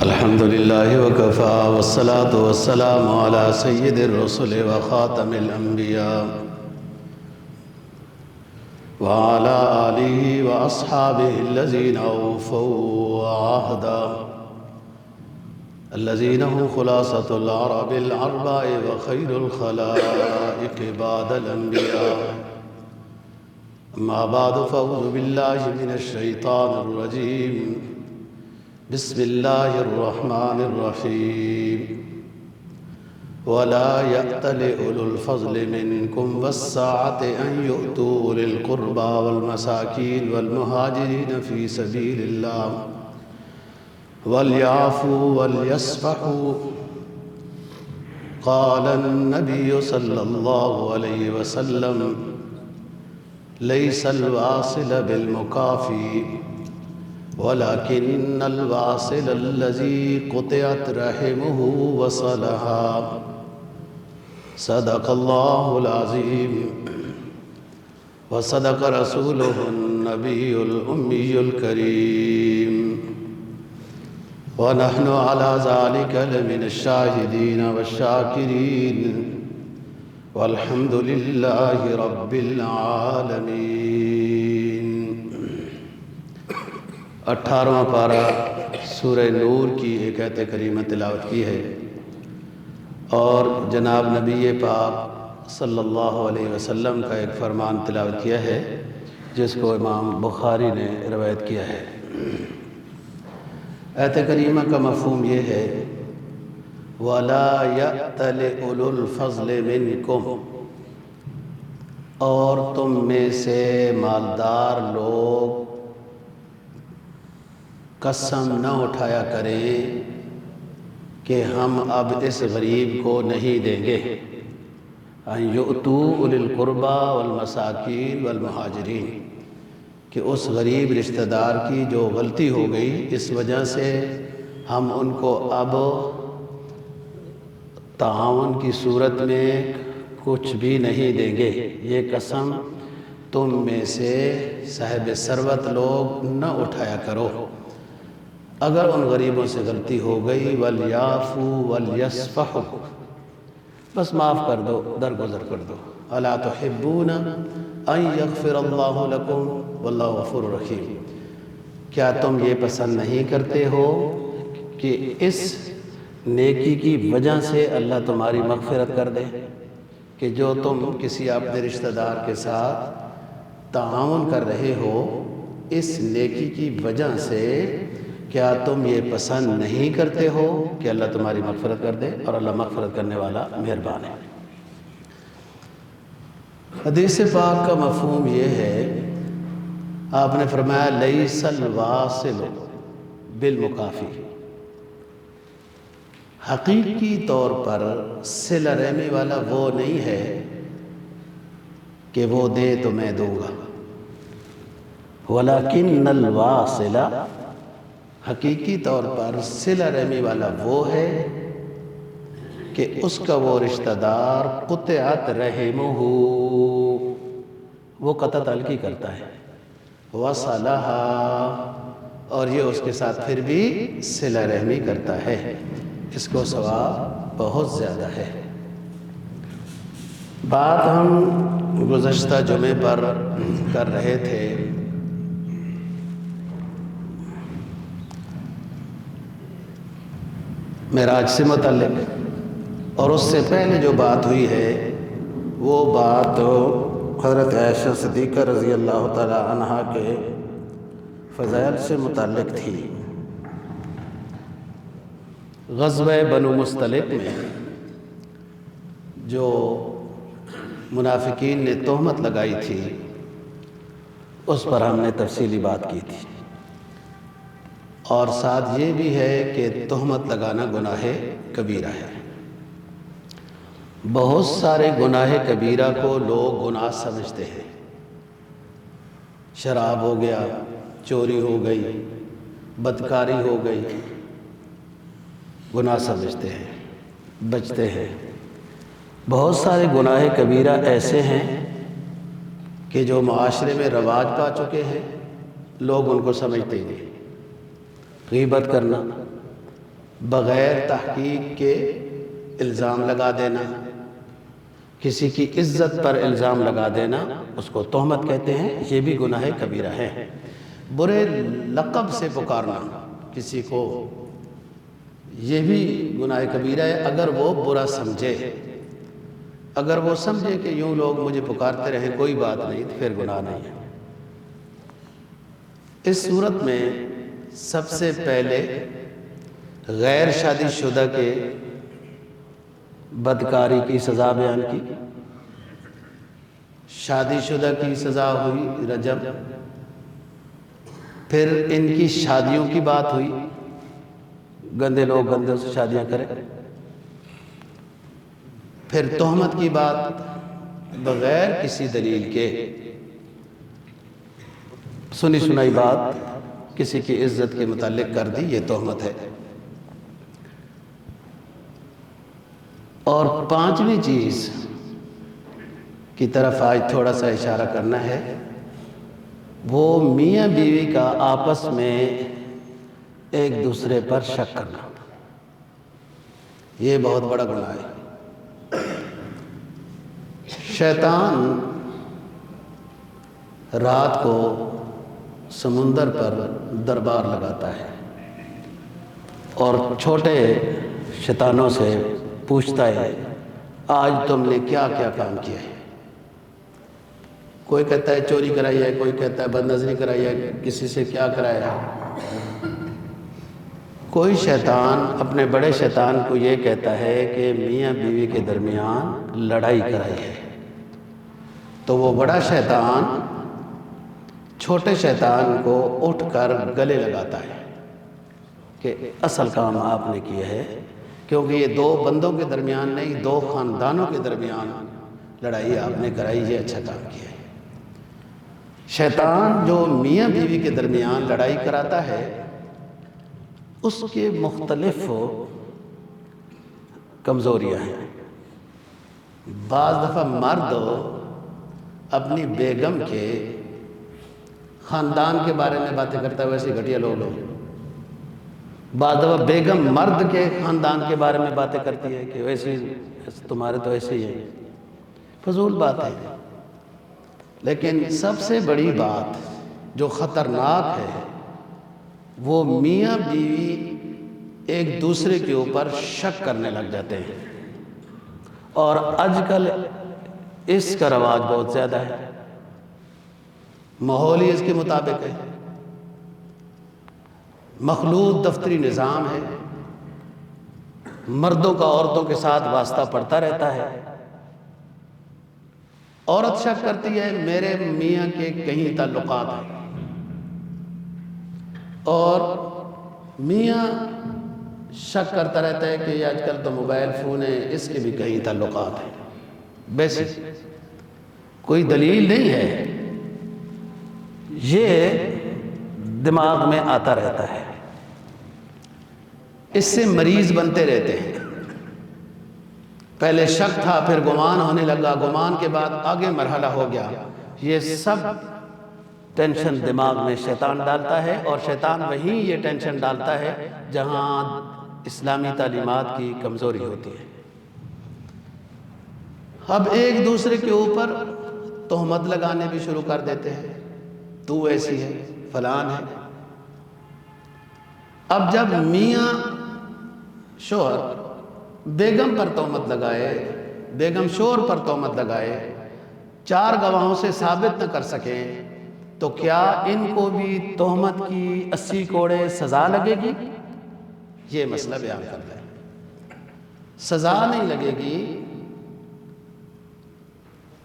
الحمد لله وكفى والصلاة والسلام على سيد الرسل وخاتم الأنبياء وعلى آله وأصحابه الذين أوفوا عهدا الذين هم خلاصة العرب الأربع وخير الخلائق بعد الأنبياء. أما بعد فأعوذ بالله من الشيطان الرجيم. بسم الله الرحمن الرحيم. ولا يأتل أولو الفضل منكم والسعة أن يؤتوا أولي القربى والمساكين والمهاجرين في سبيل الله وليعفوا وليصفحوا. قال النبي صلى الله عليه وسلم: ليس الواصل بالمكافي ولكن الواصل الذي قطعت رحمه وصلها. صدق الله العظيم وصدق رسوله النبي الأمي الكريم ونحن على ذلك لمن الشاهدين والشاكرين والحمد لله رب العالمين. 18واں پارہ سورہ نور کی ایک آیت کریمہ تلاوت کی ہے اور جناب نبی پاک صلی اللہ علیہ وسلم کا ایک فرمان تلاوت کیا ہے جس کو امام بخاری نے روایت کیا ہے. آیت کریمہ کا مفہوم یہ ہے: وَلَا يَأْتَلِ أُولُو الْفَضْلِ مِنْكُمْ، اور تم میں سے مالدار لوگ قسم نہ اٹھایا کریں کہ ہم اب اس غریب کو نہیں دیں گے. ان یؤتوا اولی القربى والمساکین والمہاجرین، کہ اس غریب رشتہ دار کی جو غلطی ہو گئی اس وجہ سے ہم ان کو اب تعاون کی صورت میں کچھ بھی نہیں دیں گے. یہ قسم تم میں سے صاحب ثروت لوگ نہ اٹھایا کرو اگر ان غریبوں سے غلطی ہو گئی. وَلْيَعْفُوا وَلْيَصْفَحُوا، بس معاف کر دو، درگزر کر دو. أَلَا تُحِبُّونَ أَن يَغْفِرَ اللَّهُ لَكُمْ وَاللَّهُ غَفُورٌ رَحِيمٌ، کیا تم یہ پسند نہیں کرتے ہو کہ اس نیکی کی وجہ سے اللہ تمہاری مغفرت کر دے؟ کہ جو تم کسی اپنے رشتہ دار کے ساتھ تعاون کر رہے ہو اس نیکی کی وجہ سے کیا تم یہ پسند نہیں کرتے ہو کہ اللہ تمہاری مغفرت کر دے؟ اور اللہ مغفرت کرنے والا مہربان ہے. حدیث پاک کا مفہوم یہ ہے، آپ نے فرمایا لیس الواصل بالمکافی، حقیقی طور پر صلہ رحمی والا وہ نہیں ہے کہ وہ دے تو میں دوں گا. ولیکن الواصل، حقیقی طور پر صلہ رحمی والا وہ ہے کہ اس کا وہ رشتہ دار قطعت رحمہ، وہ قطع تعلقی کرتا ہے، وصلہا، اور یہ اس کے ساتھ پھر بھی صلہ رحمی کرتا ہے. اس کو ثواب بہت زیادہ ہے. بات ہم گزشتہ جمعے پر کر رہے تھے معراج سے متعلق، اور اس سے پہلے جو بات ہوئی ہے وہ بات حضرت عائشہ صدیقہ رضی اللہ تعالی عنہا کے فضائل سے متعلق تھی. غزوہ بنو مصطلق میں جو منافقین نے تہمت لگائی تھی اس پر ہم نے تفصیلی بات کی تھی، اور ساتھ یہ بھی ہے کہ تہمت لگانا گناہ کبیرہ ہے. بہت سارے گناہ کبیرہ کو لوگ گناہ سمجھتے ہیں. شراب ہو گیا، چوری ہو گئی، بدکاری ہو گئی، گناہ سمجھتے ہیں، بچتے ہیں. بہت سارے گناہ کبیرہ ایسے ہیں کہ جو معاشرے میں رواج پا چکے ہیں، لوگ ان کو سمجھتے ہی نہیں. غیبت کرنا، بغیر تحقیق کے الزام لگا دینا، کسی کی عزت پر الزام لگا دینا، اس کو تہمت کہتے ہیں، یہ بھی گناہ کبیرہ ہے۔ برے لقب سے پکارنا کسی کو، یہ بھی گناہ کبیرہ ہے اگر وہ برا سمجھے۔ اگر وہ سمجھے کہ یوں لوگ مجھے پکارتے رہیں کوئی بات نہیں، تو پھر گناہ نہیں ہے۔ اس صورت میں سب سے پہلے غیر شادی شدہ کے بدکاری کی سزا بیان کی، شادی شدہ کی سزا ہوئی رجم، پھر ان کی شادیوں کی بات ہوئی، گندے لوگ گندوں سے شادیاں کریں، پھر تہمت کی بات، بغیر کسی دلیل کے سنی سنائی بات کسی کی عزت کے متعلق کر دی، یہ تہمت ہے۔ اور پانچویں چیز کی طرف آج تھوڑا سا اشارہ کرنا ہے، وہ میاں بیوی کا آپس میں ایک دوسرے پر شک کرنا، یہ بہت بڑا گناہ ہے۔ شیطان رات کو سمندر پر دربار لگاتا ہے اور چھوٹے شیطانوں سے پوچھتا ہے آج تم نے کیا کیا کام کیا ہے۔ کوئی کہتا ہے چوری کرائی ہے، کوئی کہتا ہے بد نظری کرائی ہے، کسی سے کیا کرایا ہے۔ کوئی شیطان اپنے بڑے شیطان کو یہ کہتا ہے کہ میاں بیوی کے درمیان لڑائی کرائی ہے، تو وہ بڑا شیطان چھوٹے شیطان کو اٹھ کر گلے لگاتا ہے کہ اصل کام آپ نے کیا ہے، کیونکہ یہ دو بندوں کے درمیان نہیں، دو خاندانوں کے درمیان لڑائی آپ نے کرائی، یہ اچھا کام کیا ہے۔ شیطان جو میاں بیوی کے درمیان لڑائی کراتا ہے، اس کے مختلف کمزوریاں ہیں۔ بعض دفعہ مرد اپنی بیگم کے خاندان کے بارے میں باتیں کرتا ہے، ویسے گھٹیا لوگ ہیں۔ بعض دفعہ بیگم مرد کے خاندان کے بارے میں باتیں کرتی ہے کہ ویسے تمہارے تو ایسے ہی ہیں، فضول بات ہے۔ لیکن سب سے بڑی بات جو خطرناک ہے، وہ میاں بیوی ایک دوسرے کے اوپر شک کرنے لگ جاتے ہیں، اور آج کل اس کا رواج بہت زیادہ ہے، ماحول ہی اس کے مطابق ہے، مخلوط دفتری نظام ہے، مردوں کا عورتوں کے ساتھ واسطہ پڑتا رہتا ہے۔ عورت شک کرتی ہے میرے میاں کے کہیں تعلقات ہیں، اور میاں شک کرتا رہتا ہے کہ آج کل تو موبائل فون ہے، اس کے بھی کہیں تعلقات ہیں۔ بیسک کوئی دلیل نہیں ہے، یہ دماغ میں آتا رہتا ہے، اس سے مریض بنتے رہتے ہیں۔ پہلے شک تھا، پھر گمان ہونے لگا، گمان کے بعد آگے مرحلہ ہو گیا۔ یہ سب ٹینشن دماغ میں شیطان ڈالتا ہے، اور شیطان وہیں یہ ٹینشن ڈالتا ہے جہاں اسلامی تعلیمات کی کمزوری ہوتی ہے۔ اب ایک دوسرے کے اوپر تہمت لگانے بھی شروع کر دیتے ہیں، تو ایسی ہے، فلان ہے۔ اب جب میاں شوہر بیگم پر تہمت لگائے، بیگم شوہر پر تہمت لگائے، چار گواہوں سے ثابت نہ کر سکیں، تو کیا ان کو بھی تہمت کی 80 کوڑے سزا لگے گی؟ یہ مسئلہ بیان کرتا ہے۔ سزا نہیں لگے گی،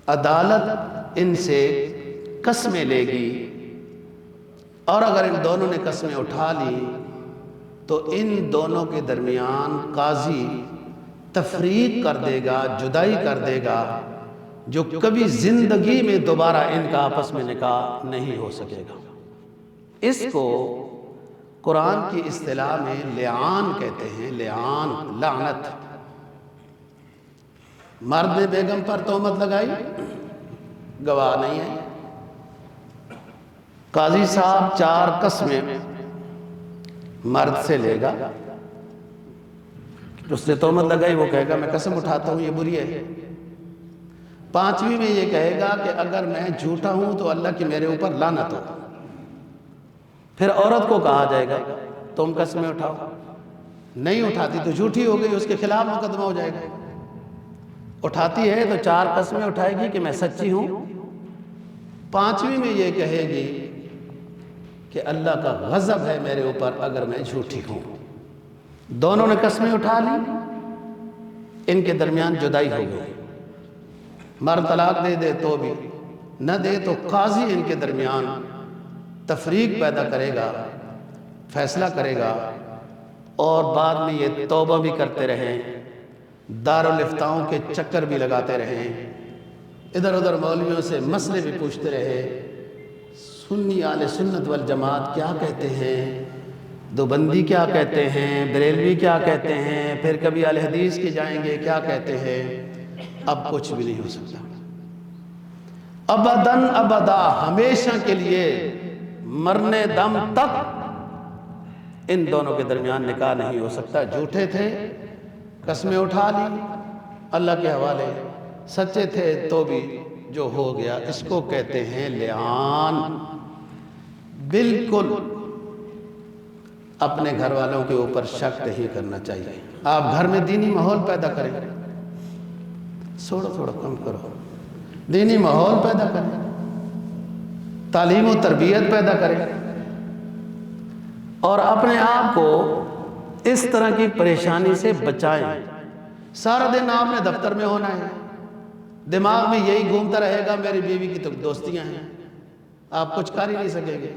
عدالت ان سے قسمیں لے گی، اور اگر ان دونوں نے قسمیں اٹھا لی تو ان دونوں کے درمیان قاضی تفریق کر دے گا، جدائی کر دے گا، جو کبھی زندگی میں دوبارہ ان کا آپس میں نکاح نہیں ہو سکے گا۔ اس کو قرآن کی اصطلاح میں لعان کہتے ہیں، لعان، لعنت۔ مرد نے بیگم پر تہمت لگائی، گواہ نہیں ہے، قاضی صاحب چار قسمیں مرد سے لے گا، اس نے تہمت لگائی، وہ کہے گا میں قسم اٹھاتا ہوں یہ بری ہے۔ پانچویں میں یہ کہے گا کہ اگر میں جھوٹا ہوں تو اللہ کی میرے اوپر لعنت ہو۔ پھر عورت کو کہا جائے گا تم قسمیں اٹھاؤ، نہیں اٹھاتی تو جھوٹی ہو گئی، اس کے خلاف مقدمہ ہو جائے گا۔ اٹھاتی ہے تو 4 قسمیں اٹھائے گی کہ میں سچی ہوں۔ پانچویں میں یہ کہے گی کہ اللہ کا غضب ہے میرے اوپر اگر میں جھوٹی ہوں۔ دونوں نے قسمیں اٹھا لی، ان کے درمیان جدائی ہو گئی۔ مرد طلاق دے دے تو بھی، نہ دے تو قاضی ان کے درمیان تفریق پیدا کرے گا، فیصلہ کرے گا، اور بعد میں یہ توبہ بھی کرتے رہیں، دارالافتاؤں کے چکر بھی لگاتے رہیں، ادھر ادھر مولویوں سے مسئلے بھی پوچھتے رہے، سنی اہل سنت والجماعت کیا کہتے ہیں، دیوبندی کیا کہتے ہیں، بریلوی کیا کہتے ہیں، پھر کبھی اہل حدیث کے جائیں گے کیا کہتے ہیں۔ اب کچھ بھی نہیں ہو سکتا، ابداً ابدا، ہمیشہ کے لیے، مرنے دم تک ان دونوں کے درمیان نکاح نہیں ہو سکتا۔ جھوٹے تھے، قسمیں اٹھا لی اللہ کے حوالے، سچے تھے تو بھی جو ہو گیا، اس کو کہتے ہیں لعان۔ بالکل اپنے گھر والوں کے اوپر شک نہیں کرنا چاہیے۔ آپ گھر میں دینی ماحول پیدا کریں، تھوڑا کم کرو، دینی ماحول پیدا کریں، تعلیم و تربیت پیدا کریں، اور اپنے آپ کو اس طرح کی پریشانی سے بچائیں۔ سارا دن آپ نے دفتر میں ہونا ہے، دماغ میں یہی گھومتا رہے گا میری بیوی کی تو دوستیاں ہیں، آپ کچھ کر ہی نہیں سکیں گے۔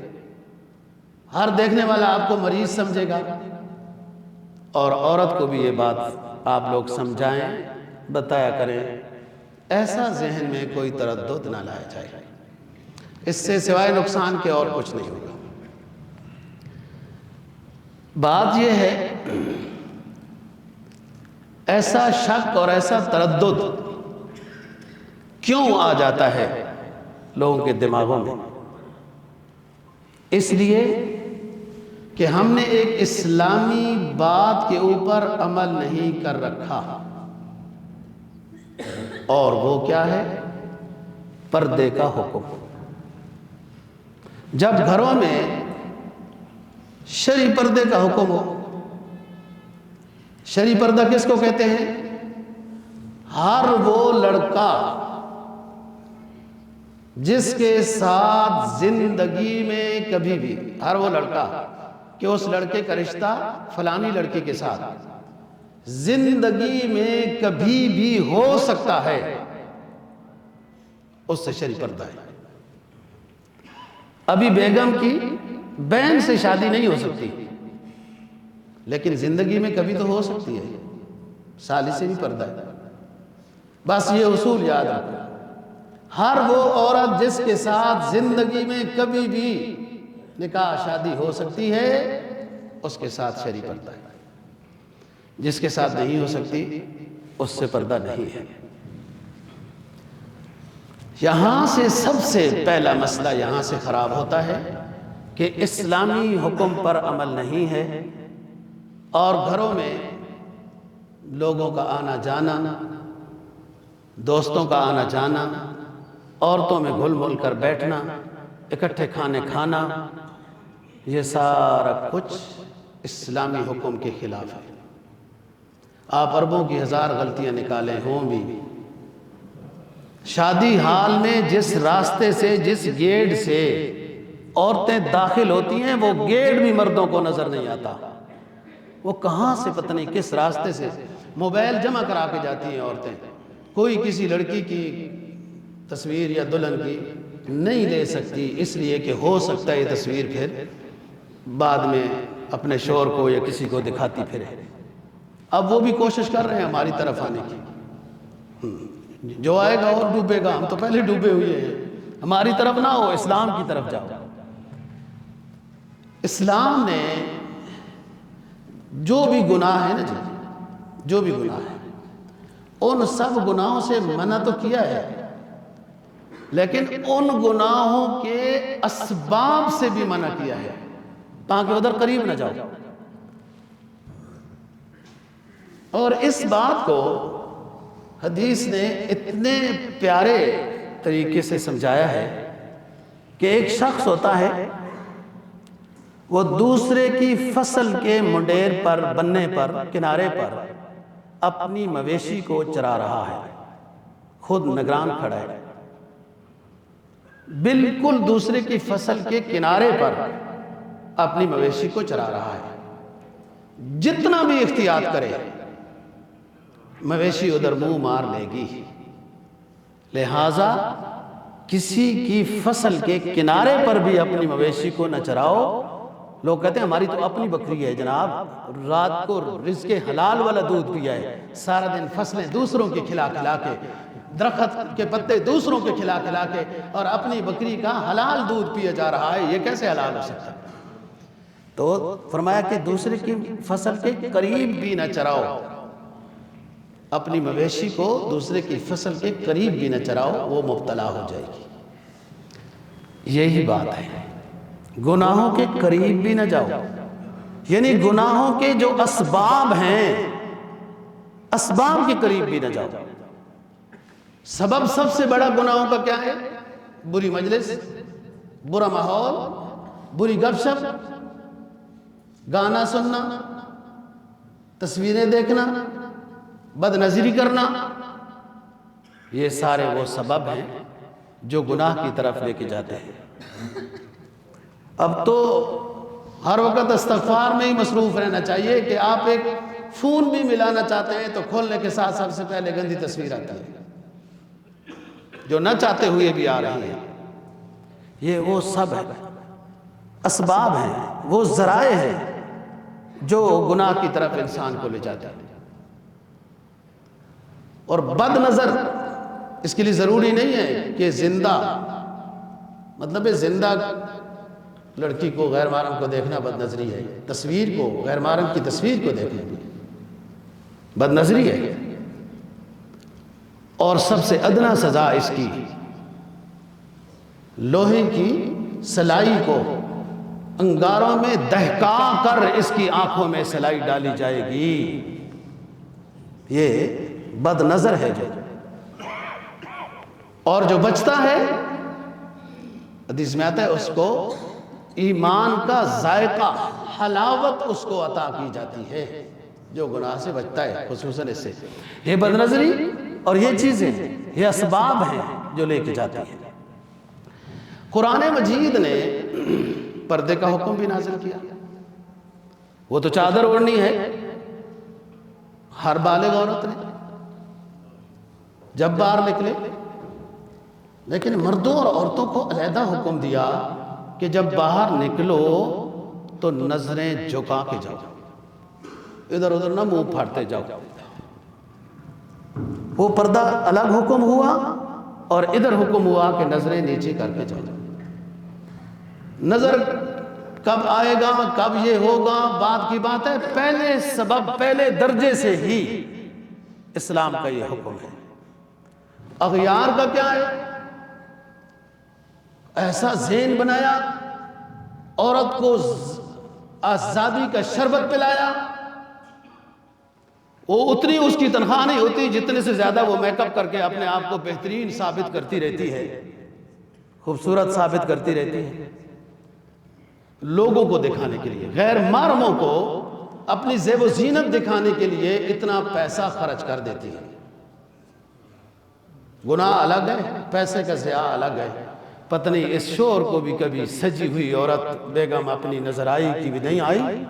ہر دیکھنے والا آپ کو مریض سمجھے گا، اور عورت کو بھی یہ بات آپ لوگ سمجھائیں، بتایا کریں، ایسا ذہن میں کوئی تردد نہ لایا جائے، اس سے سوائے نقصان کے اور کچھ نہیں ہوگا۔ بات یہ ہے، ایسا شک اور ایسا تردد کیوں آ جاتا ہے لوگوں کے دماغوں میں؟ اس لیے کہ ہم نے ایک اسلامی بات کے اوپر عمل نہیں کر رکھا، اور وہ کیا ہے؟ پردے کا حکم۔ جب گھروں میں شرعی پردے کا حکم ہو، شرعی پردہ کس کو کہتے ہیں؟ ہر وہ لڑکا جس کے ساتھ زندگی میں کبھی بھی، ہر وہ لڑکا کہ اس لڑکے کا رشتہ فلانی لڑکی کے ساتھ زندگی میں کبھی بھی ہو سکتا ہے، اس سے شرعی پردہ ہے۔ ابھی بیگم کی بہن سے شادی نہیں ہو سکتی، لیکن زندگی میں کبھی تو ہو سکتی ہے، سالی سے بھی پردہ ہے۔ بس یہ اصول یاد رکھو، ہر وہ عورت جس کے ساتھ زندگی میں کبھی بھی نکاح شادی ہو سکتی ہے، اس کے ساتھ شرعی پردہ ہے۔ جس کے ساتھ نہیں ہو سکتی، اس سے پردہ نہیں ہے۔ یہاں سے سب سے پہلا مسئلہ یہاں سے خراب ہوتا ہے کہ اسلامی حکم پر عمل نہیں ہے، اور گھروں میں لوگوں کا آنا جانا، دوستوں کا آنا جانا، عورتوں میں گھل مل کر بیٹھنا، اکٹھے کھانے کھانا، یہ سارا کچھ اسلامی حکم کے خلاف ہے۔ آپ عربوں کی 1000 غلطیاں نکالیں ہوں بھی، شادی حال میں جس راستے سے، جس گیٹ سے عورتیں داخل ہوتی ہیں، وہ گیٹ بھی مردوں کو نظر نہیں آتا۔ وہ کہاں سے پتہ نہیں کس راستے سے موبائل جمع کرا کے جاتی ہیں عورتیں، کوئی کسی لڑکی کی تصویر یا دلہن کی نہیں لے سکتی، اس لیے کہ ہو سکتا ہے یہ تصویر پھر بعد میں اپنے شوہر کو یا کسی کو دکھاتی پھرے۔ اب وہ بھی کوشش کر رہے ہیں ہماری طرف آنے کی، جو آئے گا اور ڈوبے گا، ہم تو پہلے ڈوبے ہوئے ہیں، ہماری طرف نہ ہو، اسلام کی طرف جاؤ۔ اسلام نے جو بھی گناہ ہے نا جی، جو بھی گناہ ہے، ان سب گناہوں سے منع تو کیا ہے، لیکن ان گناہوں کے اسباب سے بھی منع کیا ہے، تاکہ ادھر قریب نہ جاؤ۔ اور اس بات کو حدیث نے اتنے پیارے طریقے سے سمجھایا ہے کہ ایک شخص ہوتا ہے، وہ دوسرے کی فصل کے منڈیر پر، بننے پر، کنارے پر اپنی مویشی کو چرا رہا ہے، خود نگران کھڑا ہے، بالکل دوسرے کی فصل کے کنارے پر اپنی مویشی کو چرا رہا ہے، جتنا بھی احتیاط کرے مویشی ادھر منہ مار لے گی، لہٰذا کسی کی فصل کے کنارے پر بھی اپنی مویشی کو نہ چراؤ۔ لوگ کہتے ہیں ہماری تو اپنی بکری ہے جناب، رات کو رزق حلال والا دودھ پیا ہے، سارا دن فصلیں دوسروں کے کھلا کھلا کے، درخت کے پتے دوسروں کے کھلا کھلا کے، اور اپنی بکری کا حلال دودھ پیا جا رہا ہے، یہ کیسے حلال ہو سکتا ہے؟ تو فرمایا کہ دوسرے کی فصل کے قریب بھی نہ چراؤ، اپنی مویشی کو دوسرے کی فصل کے قریب بھی نہ چراؤ، وہ مبتلا ہو جائے گی۔ یہی بات ہے، گناہوں کے قریب بھی نہ جاؤ، یعنی گناہوں کے جو اسباب ہیں، اسباب کے قریب بھی نہ جاؤ۔ سبب سب سے بڑا گناہوں کا کیا ہے؟ بری مجلس، برا ماحول، بری گپ شپ، گانا سننا، تصویریں دیکھنا، بد نظری کرنا، یہ سارے وہ سبب ہیں جو گناہ کی طرف لے کے جاتے ہیں۔ اب تو ہر وقت استغفار میں ہی مصروف رہنا چاہیے کہ آپ ایک فون بھی ملانا چاہتے ہیں تو کھولنے کے ساتھ سب سے پہلے گندی تصویر آتی ہے، جو نہ چاہتے ہوئے بھی آ رہی ہے۔ یہ وہ سب ہے، اسباب ہیں، وہ ذرائع ہیں جو گناہ کی طرف انسان کو لے جاتے ہیں۔ اور بد نظر اس کے لیے ضروری نہیں ہے کہ زندہ، مطلب زندہ لڑکی کو غیر محرم کو دیکھنا بد نظری ہے، تصویر کو، غیر محرم کی تصویر کو دیکھنا بھی بد نظری ہے۔ اور سب سے ادنا سزا اس کی، لوہے کی سلائی کو انگاروں میں دہکا کر اس کی آنکھوں میں سلائی ڈالی جائے گی۔ یہ بد نظر ہے جو، اور جو بچتا ہے، حدیث میں آتا ہے، اس کو ایمان کا ذائقہ، حلاوت اس کو عطا کی جاتی ہے، جو گناہ سے بچتا ہے، خصوصاً اس سے۔ یہ بد نظری اور یہ چیزیں، یہ اسباب ہیں جو لے کے جاتی ہیں۔ قرآن مجید نے پردے کا حکم بھی نازل کیا، وہ تو چادر اوڑھنی ہے ہر بالغ عورت نے جب باہر نکلے، لیکن مردوں اور عورتوں کو علیحدہ حکم دیا کہ جب باہر نکلو تو نظریں جھکا کے جاؤ، ادھر ادھر نہ منہ پھاڑتے جاؤ۔ وہ پردہ الگ حکم ہوا اور ادھر حکم ہوا کہ نظریں نیچے کر کے جاؤ۔ نظر کب آئے گا، کب یہ ہوگا، بات کی بات ہے، پہلے سبب، پہلے درجے سے ہی اسلام کا یہ حکم ہے۔ اغیار کا کیا ہے؟ ایسا ذہن بنایا، عورت کو آزادی کا شربت پلایا، وہ اتنی اس کی تنخواہ نہیں ہوتی جتنے سے زیادہ وہ میک اپ کر کے اپنے آپ کو بہترین ثابت کرتی رہتی ہے، خوبصورت ثابت کرتی رہتی ہے، لوگوں کو دکھانے کے لیے، غیر محرموں کو اپنی زیب و زینت دکھانے کے لیے اتنا پیسہ خرچ کر دیتی ہے۔ گناہ الگ ہے، پیسے کا ضیاع الگ ہے۔ پتنی اس شور کو بھی کبھی سجی ہوئی عورت بیگم اپنی نظر آئی کہ بھی نہیں آئی،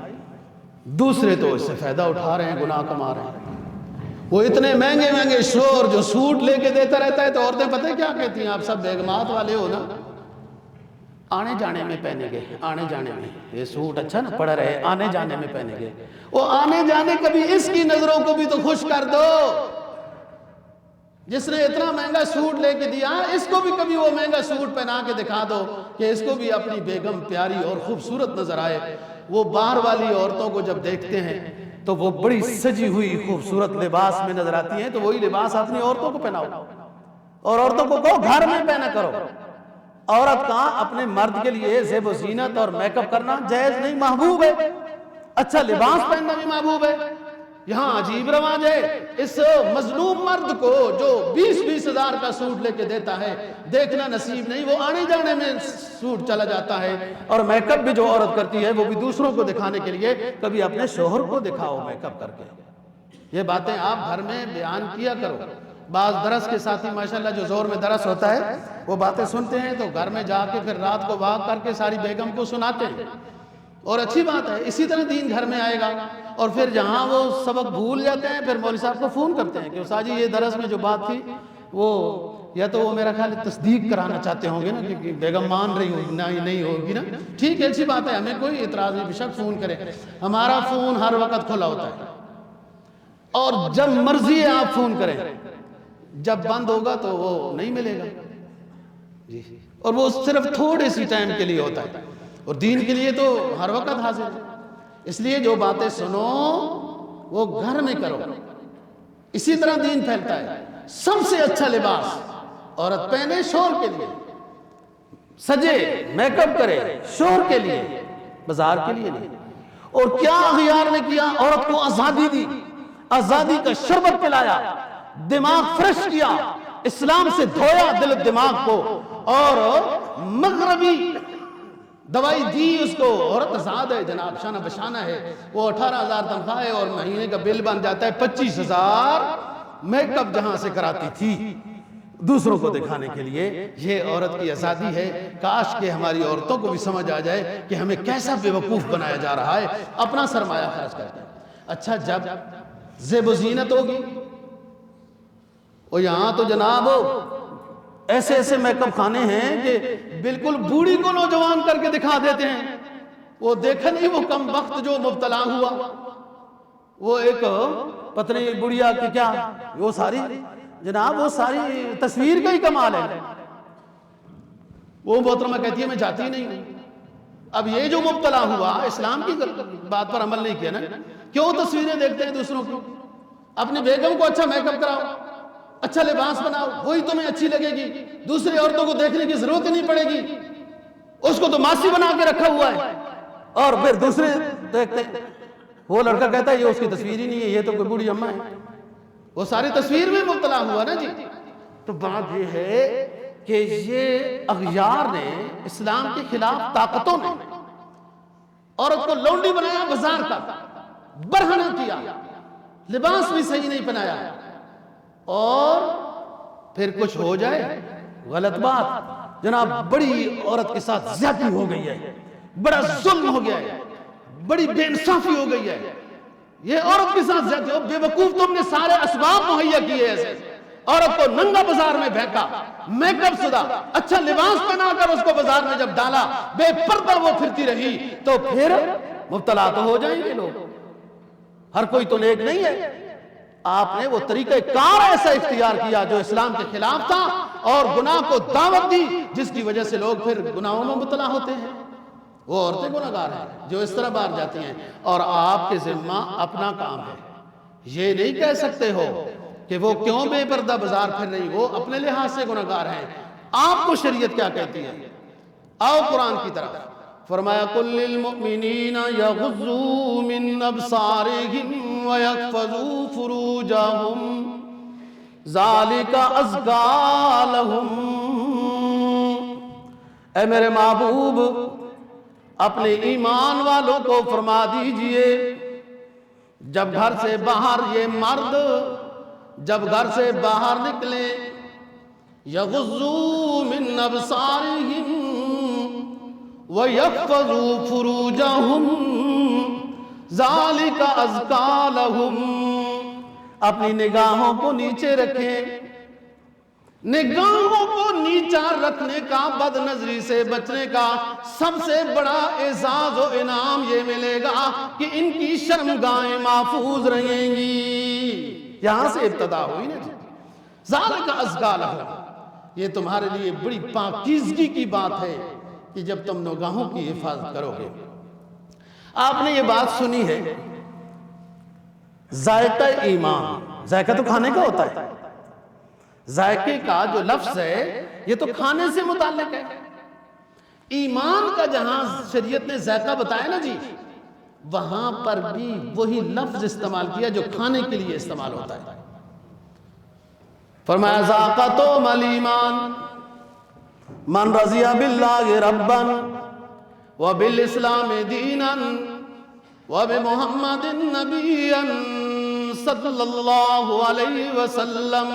دوسرے تو اس سے فائدہ اٹھا رہے ہیں، گناہ کما رہے ہیں۔ وہ اتنے مہنگے مہنگے شور جو سوٹ لے کے دیتا رہتا ہے، تو عورتیں پتہ کیا کہتی ہیں، آپ سب بیگمات والے ہو نا، آنے جانے میں پہنے گے، آنے جانے میں یہ سوٹ اچھا نہ پڑ رہے، آنے جانے میں پہنے گے۔ وہ آنے جانے کبھی اس کی نظروں کو بھی تو خوش کر دو، جس نے اتنا مہنگا سوٹ لے کے دیا، اس کو بھی کبھی وہ مہنگا سوٹ پہنا کے دکھا دو کہ اس کو بھی اپنی بیگم پیاری اور خوبصورت نظر آئے۔ وہ باہر والی عورتوں کو جب دیکھتے ہیں تو وہ بڑی سجی ہوئی خوبصورت لباس میں نظر آتی ہیں، تو وہی لباس اپنی عورتوں کو پہناؤ، اور عورتوں کو کہو گھر میں پہنا کرو۔ عورت کا اپنے مرد کے لیے زیب و زینت اور میک اپ کرنا جائز نہیں، محبوب ہے، اچھا لباس پہننا بھی محبوب ہے، یہاں عجیب رواج ہے، اس مظلوم مرد کو جو 20-20 ہزار کا سوٹ لے کے دیتا ہے دیکھنا نصیب نہیں، وہ آنے جانے میں سوٹ چلا جاتا ہے، اور میک اپ بھی جو عورت کرتی ہے وہ بھی دوسروں کو دکھانے کے لیے، کبھی اپنے شوہر کو دکھاؤ میک اپ کر کے۔ یہ باتیں آپ گھر میں بیان کیا کرو۔ بعض درس کے ساتھی ماشاءاللہ جو زور میں درس ہوتا ہے وہ باتیں سنتے ہیں تو گھر میں جا کے پھر رات کو واک کر کے ساری بیگم کو سناتے ہیں، اور اچھی بات ہے، اسی طرح دین گھر میں آئے گا۔ اور پھر جہاں وہ سبق بھول جاتے ہیں پھر مولوی صاحب کو فون کرتے ہیں کہ استاد جی یہ درس میں جو بات تھی وہ، یا تو وہ میرا خیال تصدیق کرانا چاہتے ہوں گے نا، کیونکہ بیگم مان رہی ہوگی نہیں ہوگی نا، ٹھیک ہے، اچھی بات ہے، ہمیں کوئی اعتراض نہیں، بے شک فون کرے، ہمارا فون ہر وقت کھلا ہوتا ہے، اور جب مرضی ہے آپ فون کریں، جب بند ہوگا تو وہ نہیں ملے گا جی، اور وہ صرف تھوڑے سی ٹائم کے لیے ہوتا ہے، اور دین کے لیے تو ہر وقت حاضر ہے۔ اس لیے جو باتیں سنو وہ گھر میں کرو، اسی طرح دین پھیلتا ہے۔ سب سے اچھا لباس عورت پہنے شوہر کے لیے، سجے میک اپ کرے شوہر کے لیے، بازار کے لیے نہیں۔ اور کیا اغیار نے کیا، عورت کو آزادی دی، آزادی کا شربت پلایا، دماغ فریش کیا، اسلام سے دھویا دل و دماغ کو، اور مغربی دوائی دی اس کو۔ عورت آزاد ہے جناب، شانہ بشانہ ہے، وہ 18,000 تنخواہ ہے اور مہینے کا بل بن جاتا ہے 25,000 میک اپ جہاں سے کراتی تھی دوسروں کو دکھانے کے لیے۔ یہ عورت کی آزادی ہے۔ کاش کہ ہماری عورتوں کو بھی سمجھ آ جائے کہ ہمیں کیسا بے وقوف بنایا جا رہا ہے، اپنا سرمایہ خرچ کرتے ہیں۔ اچھا جب زیب و زینت ہوگی، اور یہاں تو جناب ایسے ایسے میک اپ خانے ہیں کہ بالکل بوڑھی کو نوجوان کر کے دکھا دیتے ہیں۔ وہ دیکھا نہیں وہ کم وقت جو مبتلا ہوا، وہ ایک پتلی بڑھیا کی کیا، وہ ساری جناب وہ ساری تصویر کا ہی کمال ہے۔ وہ محترمہ کہتی ہے میں جاتی نہیں ہوں۔ اب یہ جو مبتلا ہوا اسلام کی بات پر عمل نہیں کیا نا، کیوں تصویریں دیکھتے ہیں دوسروں کی؟ اپنی بیگم کو اچھا میک اپ کراؤ، اچھا لباس بناؤ، وہی تمہیں اچھی لگے گی، دوسری عورتوں کو دیکھنے کی ضرورت ہی نہیں پڑے گی۔ اس کو تو ماسی بنا کے رکھا ہوا ہے، اور پھر دوسرے دیکھتے ہیں، وہ لڑکا کہتا ہے یہ اس کی تصویر ہی نہیں ہے، یہ تو کوئی بوڑھی اماں ہے، وہ ساری تصویر میں مبتلا ہوا نا جی۔ تو بات یہ ہے کہ یہ اغیار نے، اسلام کے خلاف طاقتوں نے عورت کو لونڈی بنایا، بازار کا برہنہ کیا، لباس بھی صحیح نہیں پہنایا، اور پھر کچھ ہو جائے غلط بات جناب، بڑی عورت کے ساتھ زیادتی ہو گئی ہے، بڑا ظلم ہو گیا ہے، بڑی بے انصافی ہو گئی ہے، یہ عورت کے ساتھ زیادتی ہو، بے وقوف تم نے سارے اسباب مہیا کیے ایسے، عورت کو ننگا بازار میں پھینکا، میک اپ شدہ، اچھا لباس پہنا کر اس کو بازار میں جب ڈالا، بے پردہ وہ پھرتی رہی، تو پھر مبتلا تو ہو جائیں گے لوگ، ہر کوئی تو نیک نہیں ہے۔ آپ نے وہ طریقہ کار ایسا اختیار کیا جو اسلام کے خلاف تھا، اور گناہ کو دعوت دی، جس کی وجہ سے لوگ پھر گناہوں میں مبتلا ہوتے ہیں۔ وہ عورتیں گناہگار ہیں جو اس طرح باہر جاتی ہیں، اور آپ کے ذمہ اپنا کام ہے۔ یہ نہیں کہہ سکتے ہو کہ وہ کیوں بے پردہ بازار پھر رہی، وہ اپنے لحاظ سے گناہگار ہیں۔ آپ کو شریعت کیا کہتی ہے؟ آؤ قرآن کی طرف، فرمایا قُل لِّلْمُؤْمِنِينَ يَغُضُّوا مِنْ أَبْصَارِهِمْ وَيَحْفَظُوا فُرُوجَهُمْ ذَلِكَ أَزْكَىٰ لَهُمْ۔ اے میرے محبوب اپنے ایمان والوں کو فرما دیجئے، جب گھر سے باہر یہ مرد جب گھر سے باہر نکلے، یغضوا من ابصارہم ویحفظوا فروجہم ذالک ازکیٰ لہم، اپنی نگاہوں کو نیچے رکھیں۔ نگاہوں کو نیچا رکھنے کا، بد نظری سے بچنے کا سب سے بڑا اعزاز و انعام یہ ملے گا کہ ان کی شرمگاہیں محفوظ رہیں گی۔ یہاں سے ابتدا ہوئی نا جی، ذالک ازکیٰ لہم، یہ تمہارے لیے بڑی پاکیزگی کی بات ہے کہ جب تم نگاہوں کی حفاظت کرو گے۔ آپ نے یہ بات سنی ہے، ذائقہ ایمان، ذائقہ تو کھانے کا ہوتا ہے، ذائقے کا جو لفظ ہے یہ تو کھانے سے متعلق ہے۔ ایمان کا جہاں شریعت نے ذائقہ بتایا نا جی، وہاں پر بھی وہی لفظ استعمال کیا جو کھانے کے لیے استعمال ہوتا ہے. فرمایا ذاقتم الایمان من رضی باللہ ربا وبالاسلام دینا وبمحمد نبیا صلی اللہ علیہ وسلم.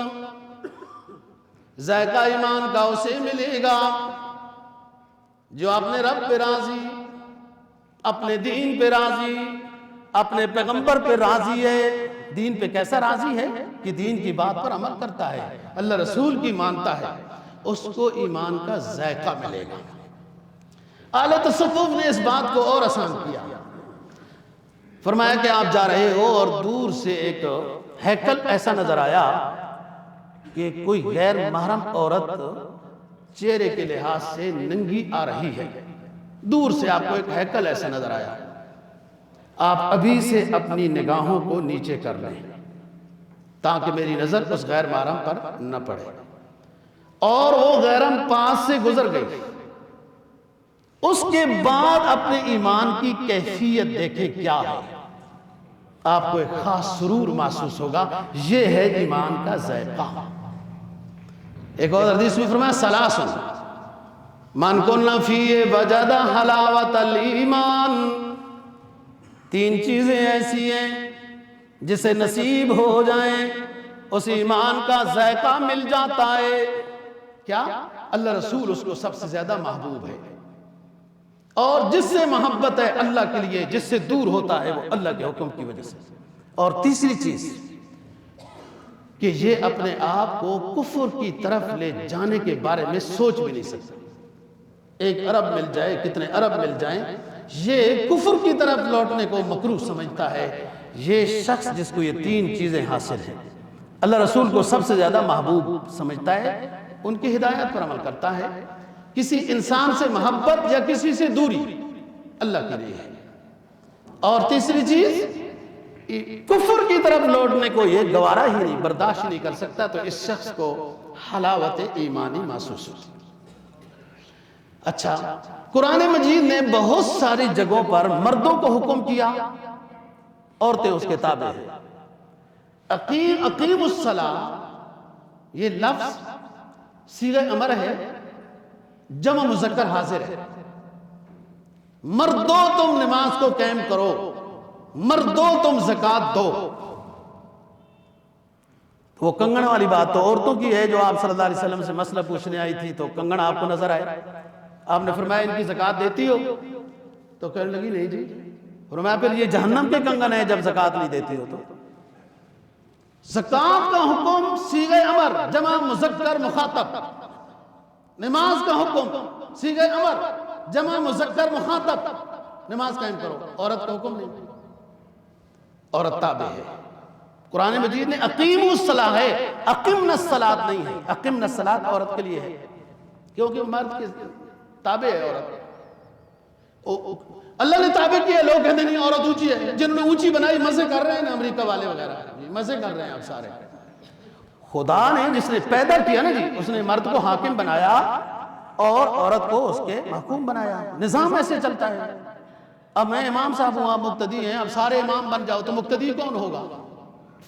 ذائقہ ایمان کا اسے ملے گا جو اپنے رب پہ راضی، اپنے دین پہ راضی، اپنے پیغمبر پہ راضی ہے. دین پہ کیسا راضی ہے کہ دین کی بات پر عمل کرتا ہے، اللہ رسول کی مانتا ہے، اس کو ایمان کا ذائقہ ملے گا. اعلی تصوف نے اس بات کو اور آسان کیا. فرمایا کہ آپ جا رہے ہو اور دور سے ایک ہیکل ایسا نظر آیا کہ کوئی غیر محرم عورت چہرے کے لحاظ سے ننگی آ رہی ہے. دور سے آپ کو ایک ہیکل ایسا نظر آیا. آپ ابھی سے اپنی نگاہوں کو نیچے کر لیں تاکہ میری نظر اس غیر محرم پر نہ پڑے. اور وہ غیرم پاس سے گزر گئی. اس کے بعد اپنے ایمان کی کیفیت دیکھیں کیا ہے. آپ کو ایک خاص سرور محسوس ہوگا. یہ ہے ایمان کا ذائقہ. ایک اور حدیث میں فرمایا سلاسن من کن فیہ وجد حلاوت الایمان. 3 چیزیں ایسی ہیں جسے نصیب ہو جائیں اس ایمان کا ذائقہ مل جاتا ہے. کیا؟ اللہ رسول اس کو سب سے زیادہ محبوب ہے، اور جس سے محبت ہے اللہ کے لیے، جس سے دور ہوتا ہے وہ اللہ کے حکم کی وجہ سے. اور تیسری چیز کہ یہ اپنے آپ کو کفر کی طرف لے جانے کے بارے میں سوچ بھی نہیں سکتا. ایک ارب مل جائے، کتنے ارب مل جائیں، یہ کفر کی طرف لوٹنے کو مکروہ سمجھتا ہے. یہ شخص جس کو یہ 3 چیزیں حاصل ہیں، اللہ رسول کو سب سے زیادہ محبوب سمجھتا ہے، ان کی ہدایت پر عمل کرتا ہے. کسی انسان سے محبت یا کسی سے دوری اللہ کے لیے ہے. اور تیسری چیز کفر کی طرف لوٹنے کو یہ گوارا ہی نہیں، برداشت نہیں کر سکتا. تو اس شخص کو حلاوت ایمانی محسوس ہوتی. اچھا، قرآن مجید نے بہت ساری جگہوں پر مردوں کو حکم کیا، عورتیں اس کے تابع ہیں. اقیم الصلاۃ یہ لفظ صیغہ امر ہے، جمع مذکر حاضر ہے. مردوں تم نماز کو قائم کرو، مردوں تم زکوٰۃ دو. وہ کنگن والی بات تو عورتوں کی ہے جو آپ صلی اللہ علیہ وسلم سے مسئلہ پوچھنے آئی تھی تو کنگن آپ کو نظر آئے. آپ نے فرمایا ان کی زکوٰۃ دیتی ہو؟ تو کہنے لگی نہیں جی. فرمایا پھر یہ جہنم کے کنگن ہے جب زکوٰۃ نہیں دیتی ہو. تو زکوٰۃ کا حکم صیغہ امر جمع مذکر مخاطب، نماز کا حکم صیغہ امر جمع مذکر مخاطب، نماز قائم کرو. عورت کا حکم نہیں، عورت تابع ہے. قرآن مجید نے اقیموا الصلاۃ ہے، اقمنا الصلاۃ نہیں ہے. اقمنا الصلاۃ عورت کے لیے ہے کیونکہ مرد کے تابع ہے عورت. اللہ نے تابع کیا. لوگ کہتے نہیں عورت اونچی ہے، جنہوں نے اونچی بنائی مزے کر رہے ہیں نا امریکہ والے وغیرہ، مزے کر رہے ہیں آپ سارے. خدا نے جس نے پیدا کیا نا جی، اس نے مرد کو حاکم بنایا اور عورت کو اس کے محکوم بنایا. نظام ایسے چلتا ہے. اب میں امام صاحب ہوں، آپ مقتدی ہیں، اب سارے امام بن جاؤ تو مقتدی کون ہوگا؟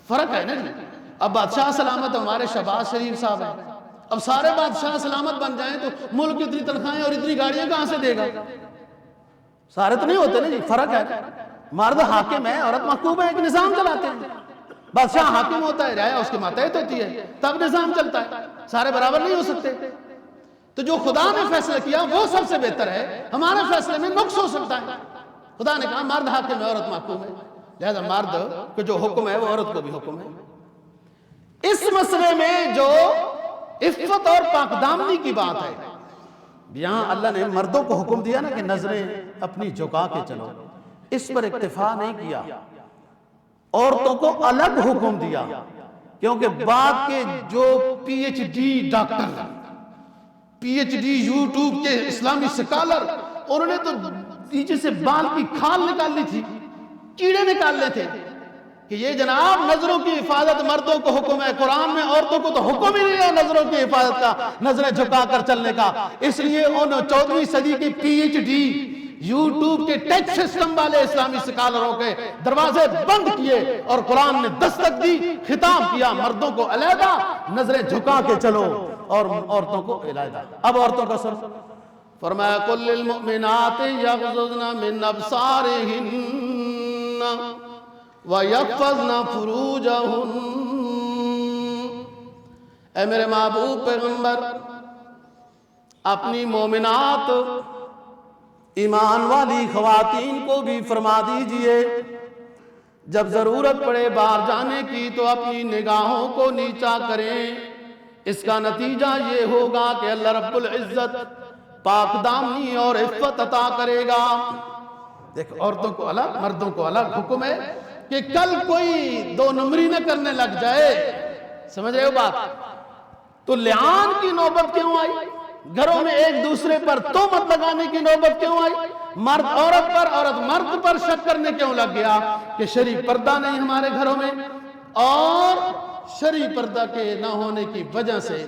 فرق ہے نا جی. اب بادشاہ سلامت ہمارے شہباز شریف صاحب ہیں، اب سارے بادشاہ سلامت بن جائیں تو ملک اتنی تنخواہیں اور اتنی گاڑیاں کہاں سے دے گا؟ سارے تو نہیں ہوتے نا جی. فرق ہے. مرد حاکم ہے، عورت محکوم ہے. ایک نظام چلاتے ہیں. بادشاہ حاکم ہوتا ہے، رعایا اس کے ماتحت ہوتی ہے، تب نظام چلتا ہے. سارے برابر نہیں ہو سکتے. تو جو خدا نے فیصلہ کیا وہ سب سے بہتر ہے. ہمارے فیصلے میں نقص ہو سکتا ہے. خدا نے کہا مرد حاکم ہے، عورت محکوم ہے، لہذا مرد کو جو حکم ہے وہ عورت کو بھی حکم ہے. اس مسئلے میں جو عفت اور پاکدامنی کی بات ہے، یہاں اللہ نے مردوں کو حکم دیا نا کہ نظریں اپنی جھکا کے چلو. اس پر اکتفا نہیں کیا، عورتوں کو الگ حکم دیا. کیونکہ بعد کے جو P H D doctor, P H D YouTube کے اسلامی سکالر، انہوں نے تو نیچے سے بال کی کھال نکالنی تھی، کیڑے نکالنے تھے کہ یہ جناب نظروں کی حفاظت مردوں کو حکم ہے. قرآن میں عورتوں کو تو حکم ہی نہیں ہے نظروں کی حفاظت کا، نظریں جھکا کر چلنے کا. اس لیے ان 14ویں صدی کی پی ایچ ڈی یوٹیوب کے ٹچ سسٹم والے اسلامی سکالروں کے دروازے بند کیے اور قرآن نے دستک دی، خطاب کیا مردوں کو علیحدہ، نظریں جھکا کے چلو اور عورتوں کو علیحدہ۔ اب عورتوں کا سر فرمایا قل للمؤمنات یغضضن من ابصارہن وَيَحْفَظْنَ فُرُوجَهُنَّ، اے میرے محبوب پیغمبر اپنی مومنات ایمان والی خواتین کو بھی فرما دیجئے جب ضرورت پڑے باہر جانے کی تو اپنی نگاہوں کو نیچا کریں، اس کا نتیجہ یہ ہوگا کہ اللہ رب العزت پاک دامنی اور عفت عطا کرے گا۔ دیکھ، عورتوں کو الگ مردوں کو الگ حکم ہے کہ کل کوئی دو نمبری نہ کرنے لگ جائے، سمجھ رہے ہو بات؟ تو لعان کی نوبت کیوں آئی؟ گھروں میں ایک دوسرے پر تہمت لگانے کی نوبت کیوں آئی؟ مرد عورت پر، عورت مرد پر شک کرنے کیوں لگ گیا کہ شرعی پردہ نہیں ہمارے گھروں میں، اور شرعی پردہ کے نہ ہونے کی وجہ سے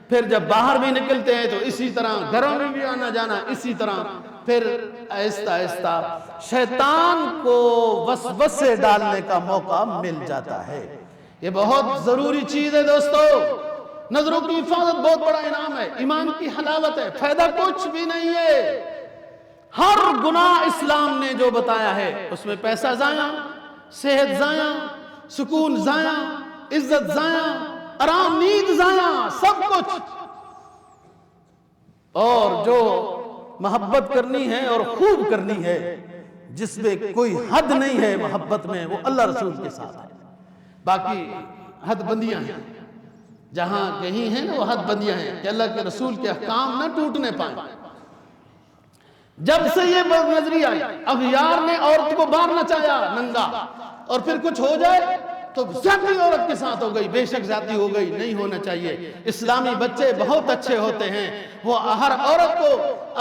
پھر جب باہر بھی نکلتے ہیں تو اسی طرح گھروں میں بھی آنا جانا اسی طرح، پھر آہستہ آہستہ شیطان کو وسوسے ڈالنے کا موقع مل جاتا ہے۔ یہ بہت ضروری چیز ہے دوستو، نظروں کی حفاظت بہت بڑا انعام ہے، ایمان کی حلاوت ہے، فائدہ کچھ بھی نہیں ہے۔ ہر گناہ اسلام نے جو بتایا ہے اس میں پیسہ ضائع، صحت ضائع، سکون ضائع، عزت ضائع، آرام نیند ضائع، سب کچھ۔ اور جو محبت کرنی ہے اور خوب کرنی ہے، جس میں کوئی حد نہیں ہے محبت میں، وہ اللہ رسول کے ساتھ ہے۔ باقی حد بندیاں ہیں، جہاں کہیں ہیں نا وہ حد بندیاں ہیں کہ اللہ کے رسول کے احکام نہ ٹوٹنے پائیں۔ جب سے یہ بد نظری آئی، اغیار نے عورت کو باہر نچایا ننگا، اور پھر کچھ ہو جائے تو زیادتی عورت کے ساتھ ہو گئی، بے شک زیادتی ہو گئی، نہیں ہونا چاہیے۔ اسلامی بچے بہت اچھے ہوتے ہیں، وہ ہر عورت کو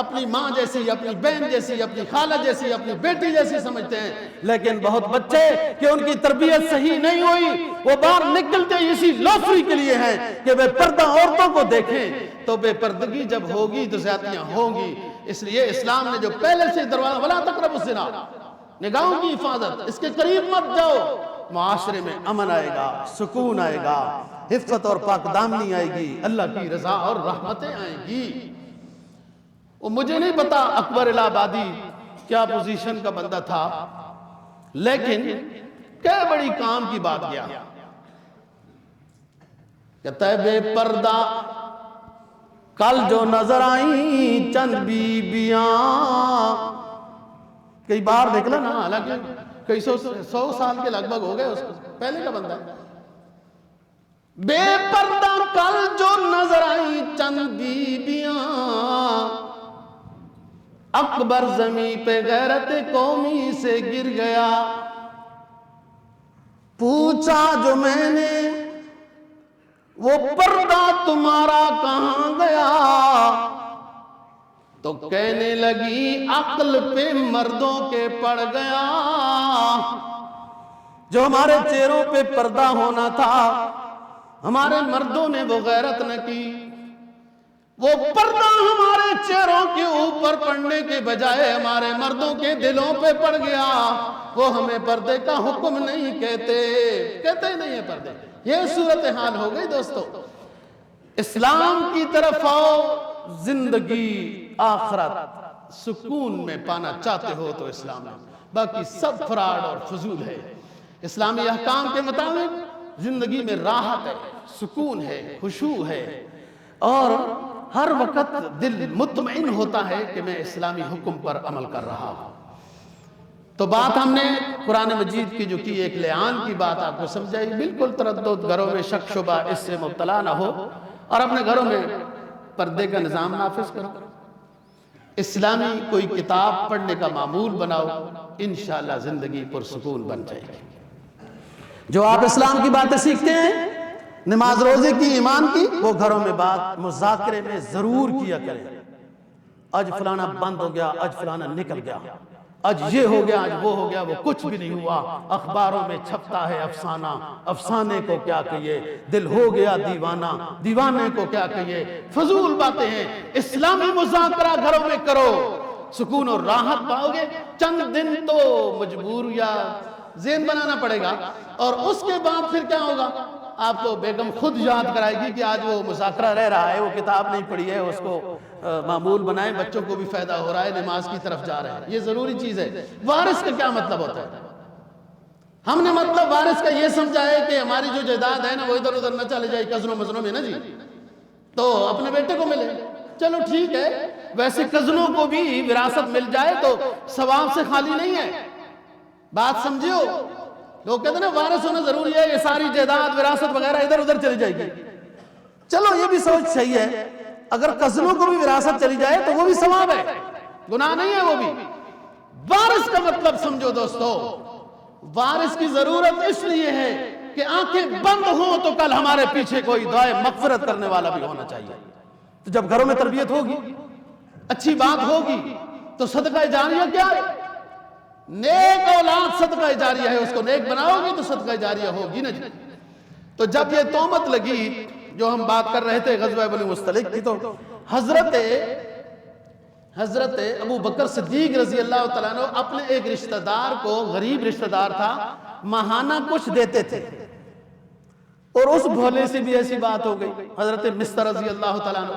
اپنی ماں جیسی، اپنی بہن جیسی، اپنی خالہ جیسی، اپنی بیٹی جیسی سمجھتے ہیں، لیکن بہت بچے کہ ان کی تربیت صحیح نہیں ہوئی، وہ باہر نکلتے اسی لوفری کے لیے ہیں کہ بے پردہ عورتوں کو دیکھیں، تو بے پردگی جب ہوگی تو زیادتیاں ہوں گی۔ اس لیے اسلام نے جو پہلے سے دروازہ وَلَا تَقْرَبُوا الزِّنَا، نگاہوں کی حفاظت، اس کے قریب مت جاؤ، معاشرے میں امن آئے گا، سکون آئے گا، حفظت اور پاک دامنی آئے گی، اللہ کی رضا اور رحمتیں آئیں گی۔ وہ مجھے نہیں پتا اکبر الہ آبادی کیا پوزیشن کا بندہ تھا، لیکن کیا بڑی کام کی بات کیا، کہتا ہے بے پردہ کل جو نظر آئیں چند بیبیاں، کئی بار نکلا نا، حالانکہ کئی سو سال کے لگ بھگ ہو گئے، اس پہلے کا بندہ ہے۔ بے پردہ کل جو نظر آئیں چند بیبیاں، اکبر زمین پہ غیرت قومی سے گر گیا، پوچھا جو میں نے وہ پردہ تمہارا کہاں گیا، تو کہنے لگی عقل پہ مردوں کے پڑ گیا، جو ہمارے چہروں پہ پردہ ہونا تھا ہمارے مردوں نے وہ غیرت نہ کی، وہ پردہ ہمارے چہروں کے اوپر پڑنے کے بجائے ہمارے مردوں کے دلوں پہ پڑ گیا، وہ ہمیں پردے کا حکم نہیں کہتے نہیں ہے پردے۔ یہ صورتحال ہو گئی دوستو۔ اسلام کی طرف آؤ، زندگی آخرت سکون میں پانا چاہتے ہو تو اسلام ہے، باقی سب فراڈ اور فضول ہے۔ اسلامی احکام کے مطابق زندگی میں راحت ہے، سکون ہے، خشوع ہے، اور ہر وقت دل مطمئن ہوتا ہے کہ میں اسلامی حکم پر عمل کر رہا ہوں۔ تو بات ہم نے قرآن مجید کی جو کی، ایک لعان کی بات آپ کو سمجھائی، بالکل تردد، گھروں میں شک شبہ اس سے مبتلا نہ ہو، اور اپنے گھروں میں پردے کا نظام نافذ کرو، اسلامی کوئی کتاب پڑھنے کا معمول بناؤ، انشاءاللہ زندگی پرسکون بن جائے گی۔ جو آپ اسلام کی باتیں سیکھتے ہیں، نماز روزے کی، ایمان کی، وہ گھروں میں بات مذاکرے میں ضرور کیا کریں۔ آج فلانا بند ہو گیا، آج فلانا نکل گیا، آج یہ ہو گیا، آج وہ ہو گیا، وہ کچھ بھی نہیں ہوا، اخباروں میں چھپتا ہے افسانہ، افسانے کو کیا کہیے، دل ہو گیا دیوانہ، دیوانے کو کیا کہیے، فضول باتیں ہیں۔ اسلامی مذاکرہ گھروں میں کرو، سکون اور راحت پاؤ گے۔ چند دن تو مجبور یا ذہن بنانا پڑے گا، اور اس کے بعد پھر کیا ہوگا؟ آپ کو بیگم خود یاد کرائے گی کہ آج وہ مذاکرہ رہ رہا ہے، وہ کتاب نہیں پڑھی ہے، اس کو معمول بنائیں، بچوں کو بھی فائدہ ہو رہا ہے، نماز کی طرف جا رہے ہیں۔ یہ ضروری چیز ہے۔ وارث کا کیا مطلب ہوتا ہے؟ ہم نے مطلب وارث کا یہ سمجھا ہے کہ ہماری جو جائیداد ہے نا وہ ادھر ادھر نہ چلے جائے کزنوں مزنوں میں نا جی، تو اپنے بیٹے کو ملے۔ چلو ٹھیک ہے، ویسے کزنوں کو بھی وراثت مل جائے تو ثواب سے خالی نہیں ہے، بات سمجھو۔ لوگ کہتے ہیں نا وارث ہونا ضروری ہے، یہ ساری جائیداد وراثت وغیرہ ادھر ادھر چلی جائے گی۔ چلو یہ بھی سوچ صحیح ہے، اگر کزنوں کو بھی وراثت چلی جائے تو وہ بھی ثواب ہے، گناہ نہیں ہے وہ بھی۔ وارث کا مطلب سمجھو دوستو، وارث کی ضرورت اس لیے ہے کہ آنکھیں بند ہوں تو کل ہمارے پیچھے کوئی دعائے مغفرت کرنے والا بھی ہونا چاہیے۔ تو جب گھروں میں تربیت ہوگی، اچھی بات ہوگی، تو صدقہ جاریہ کیا ہے؟ نیک اولاد صدقہ جاریہ ہے، اس کو نیک بناؤ گی تو صدقہ جاریہ ہوگی نا جی۔ تو جب یہ تہمت لگی، جو ہم بات کر رہے تھے غزوہ بنی مصطلق کی، تو حضرت ابو بکر صدیق رضی اللہ تعالیٰ عنہ اپنے ایک رشتہ دار کو، غریب رشتہ دار تھا، ماہانہ کچھ دیتے تھے، اور اس بھولے سے بھی ایسی بات ہو گئی۔ حضرت مستر رضی اللہ تعالیٰ عنہ،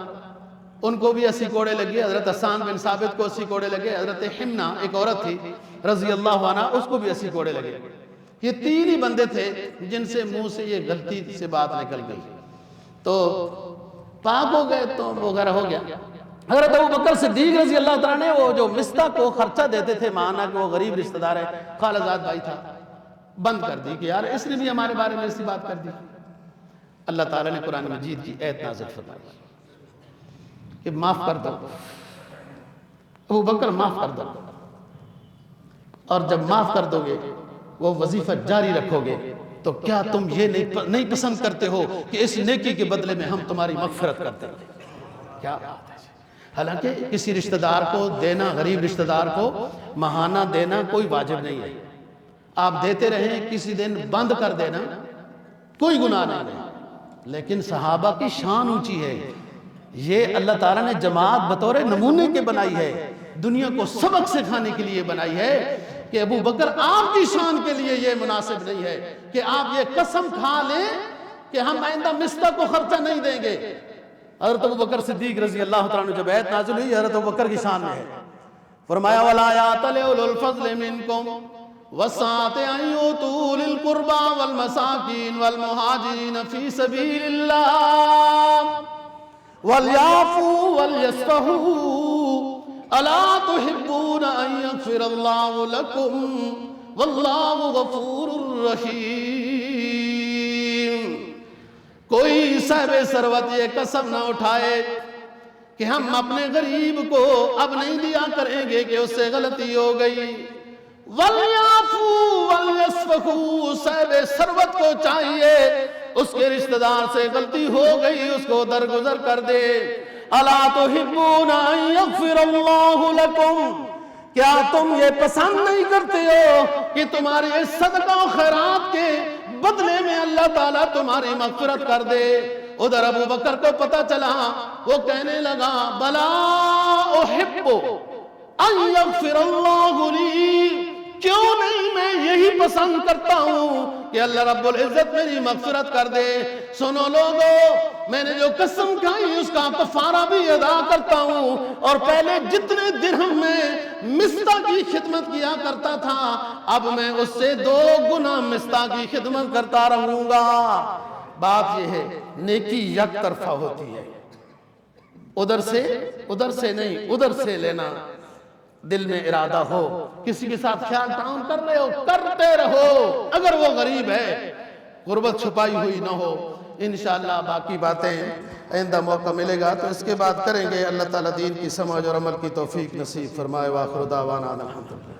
ان کو بھی 80 کوڑے لگے، حضرت حسان بن ثابت کو 80 کوڑے لگے، حضرت حمنا ایک عورت تھی رضی اللہ عنہ، اس کو بھی 80 کوڑے لگے۔ یہ 3 ہی بندے تھے جن سے منہ سے یہ غلطی سے بات نکل گئی، تو پاک ہو گئے، تو وغیرہ ہو گیا۔ حضرت ابو بکر صدیق رضی اللہ تعالیٰ نے وہ جو مستہ کو خرچہ دیتے تھے، مانا کہ وہ غریب رشتہ دار ہے، خالہ زاد بھائی تھا، بند کر دی کہ یار اس نے بھی ہمارے بارے میں ایسی بات کر دی۔ اللہ تعالیٰ نے قرآن مجید کی آیت نازل فرمائی کہ معاف کر دو، ابو بکر معاف کر دو، اور جب معاف کر دو گے، وہ وظیفہ جاری رکھو گے، تو کیا تم یہ نہیں پسند کرتے ہو کہ اس نیکی کے بدلے میں ہم تمہاری مغفرت کرتے ہیں؟ کیا بات ہے۔ حالانکہ کسی رشتہ دار کو دینا، غریب رشتہ دار کو ماہانہ دینا کوئی واجب نہیں ہے، آپ دیتے رہیں، کسی دن بند کر دینا کوئی گناہ نہیں ہے، لیکن صحابہ کی شان اونچی ہے۔ یہ اللہ تعالیٰ نے جماعت بطور نمونے کے بنائی ہے، دنیا کو سبق سکھانے کے لیے بنائی ہے، کہ ابو بکر آپ کی شان کے لیے یہ مناسب نہیں ہے کہ آپ یہ قسم کھا لیں کہ ہم آئندہ مستہ کو خرچہ نہیں دیں گے۔ حضرت ابو بکر صدیق رضی اللہ تعالیٰ عنہ جب آیت نازل ہوئی، حضرت ابو بکر کی شان میں ہے، فرمایا وَلَا يَأْتَلِ أُولُو الْفَضْلِ مِنْكُمْ وَالسَّعَةِ أَنْ يُؤْتُوا أُولِي الْقُرْبَى وَالْمَسَاكِينَ وَالْمُهَاجِرِينَ فِي سَبِيلِ اللَّهِ وَلْيَعْفُوا وَلْيَصْفَحُوا أَلَا تُحِبُّونَ أَنْ يَغْفِرَ اللَّهُ لَكُمْ وَاللَّهُ غَفُورٌ رَحِيمٌ۔ کوئی صاحب ثروت یہ قسم نہ اٹھائے کہ ہم اپنے غریب کو اب نہیں دیا کریں گے کہ اس سے غلطی ہو گئی۔ وَلْيَعْفُوا وَلْيَصْفَحُوا، صاحب ثروت کو چاہیے اس کے رشتہ دار سے غلطی ہو گئی اس کو درگزر کر دے۔ أَلَا تُحِبُّونَ أَن يَغْفِرَ اللَّهُ لَكُمْ، کیا تم یہ پسند نہیں کرتے ہو کہ تمہارے اس صدقہ و خیرات کے بدلے میں اللہ تعالیٰ تمہاری مغفرت کر دے؟ ادھر ابو بکر کو پتا چلا، وہ کہنے لگا بلا احب ان یغفر اللہ لی، کیوں نہیں میں یہی پسند کرتا ہوں کہ اللہ رب العزت میری مغفرت کر دے۔ سنو لوگو، میں نے جو قسم کھائی اس کا کفارہ بھی ادا کرتا ہوں، اور پہلے جتنے درہم میں مستہ کی خدمت کیا کرتا تھا، اب میں اس سے 2 گنا مستہ کی خدمت کرتا رہوں گا۔ بات یہ ہے، نیکی یک طرفہ ہوتی ہے، ادھر سے نہیں، ادھر سے لینا دل میں ارادہ ہو، کسی کے ساتھ خیال تعاون کر رہے ہو کرتے رہو، اگر وہ غریب ہے، غربت چھپائی ہوئی نہ ہو۔ انشاءاللہ باقی باتیں آئندہ موقع ملے گا تو اس کے بعد کریں گے۔ اللہ تعالیٰ دین کی سمجھ اور عمل کی توفیق نصیب فرمائے۔ وآخر دعوانا الحمدللہ۔